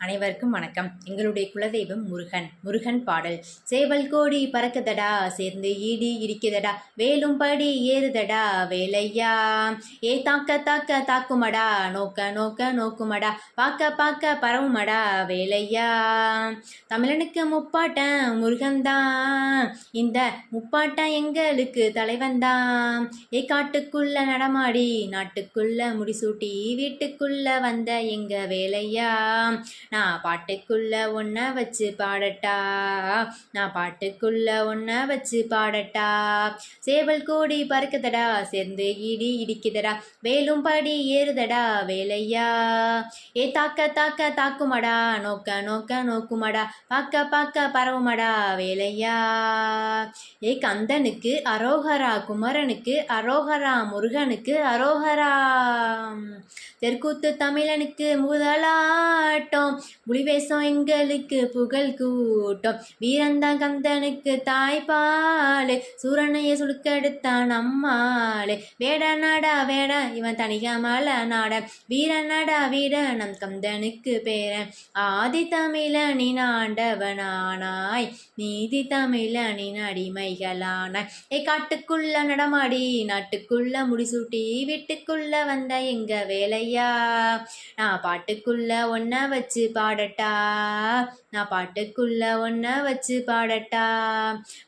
அனைவருக்கும் வணக்கம். எங்களுடைய குலதெய்வம் முருகன். முருகன் பாடல். சேவல் கோடி பறக்குதடா, சேர்ந்து ஈடி இடிக்குதடா, வேலும் படி ஏறுதடா வேலையா. ஏ தாக்க தாக்க தாக்குமடா, நோக்க நோக்க நோக்குமடா, பார்க்க பார்க்க பரவுமடா வேலையா. தமிழனுக்கு முப்பாட்டன் முருகன்தான், இந்த முப்பாட்டன் எங்களுக்கு தலைவன்தான். ஏ காட்டுக்குள்ள நடமாடி நாட்டுக்குள்ள முடிசூட்டி வீட்டுக்குள்ள வந்த எங்க வேலையா. நான் பாட்டுக்குள்ள ஒன்ன வச்சு பாடட்டா, நான் பாட்டுக்குள்ள ஒன்ன வச்சு பாடட்டா. சேவல் கோடி பறக்குதடா, சேர்ந்து ஈடி இடிக்குதடா, வேலும் படி ஏறுதடா வேலையா. ஏ தாக்க தாக்க தாக்குமடா, நோக்க நோக்க நோக்குமடா, பார்க்க பார்க்க பரவுமடா வேலையா. ஏ கந்தனுக்கு அரோகரா, குமரனுக்கு அரோகரா, முருகனுக்கு அரோகரா. தெற்கூத்து தமிழனுக்கு முதலாட்டம், புலிவேஷம் எங்களுக்கு புகழ் கூட்டம். வீரந்தான் கந்தனுக்கு தாய்ப்பாலே, சூரனைய சுழுக்கெடுத்தான் அம்மாளே. வேட நாடா வேட இவன் தனிகமல நாட, வீர நாடா வீர நம் கந்தனுக்கு பேரன். ஆதி தமிழனின் ஆண்டவனானாய், நீதி தமிழனின் அடிமைகளானாய். காட்டுக்குள்ள நடமாடி நாட்டுக்குள்ள முடிசூட்டி வீட்டுக்குள்ள வந்த எங்க வேலையா. நான் பாட்டுக்குள்ள ஒன்ன வச்சு பாடட்டா, நான் பாட்டுக்குள்ள ஒன்ன வச்சு பாடட்டா.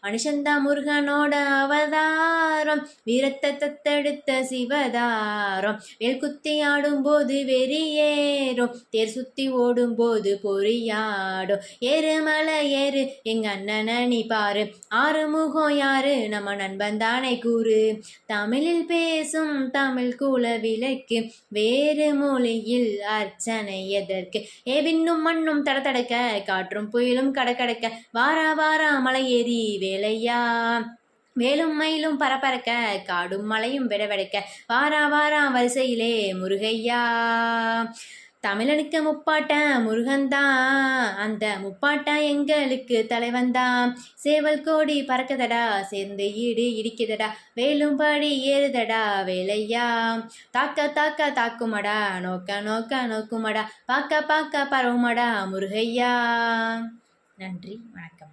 மனுஷன்தான் முருகனோட அவதாரம், வீரத்தை தத்தெடுத்த சிவதாரம். வேல் குத்தி ஆடும்போது வெறியேறும், தேர் சுத்தி ஓடும்போது பொறியாடும். ஏறு மலை ஏறு எங்க அண்ணனை நீ பாரு, ஆறு முகம் யாரு நம்ம நண்பன் தானே கூறு. தமிழில் பேசும் தமிழ் குல விளக்கு, வேறு மொழியில் அர்ச்சனை எதற்கு. விண்ணும் மண்ணும் தடதடக்க, காற்றும் புயலும் கடக்கடக்க, வாரா வாரா மலை ஏறி வேலையா. வேலும் மயிலும் பரபரக்க, காடும் மலையும் விடவெடுக்க, வாரா வாரா வரிசையிலே முருகையா. தமிழனுக்கு முப்பாட்டன் முருகன்தான், அந்த முப்பாட்டன் எங்களுக்கு தலைவன்தான். சேவல் கோடி பறக்குதடா, சேர்ந்து ஈடு இடிக்குதடா, வேலும் படி ஏறுதடா வேலையா. தாக்க தாக்க தாக்குமடா, நோக்க நோக்க நோக்குமடா, பார்க்க பார்க்க பரவுமடா முருகையா. நன்றி, வணக்கம்.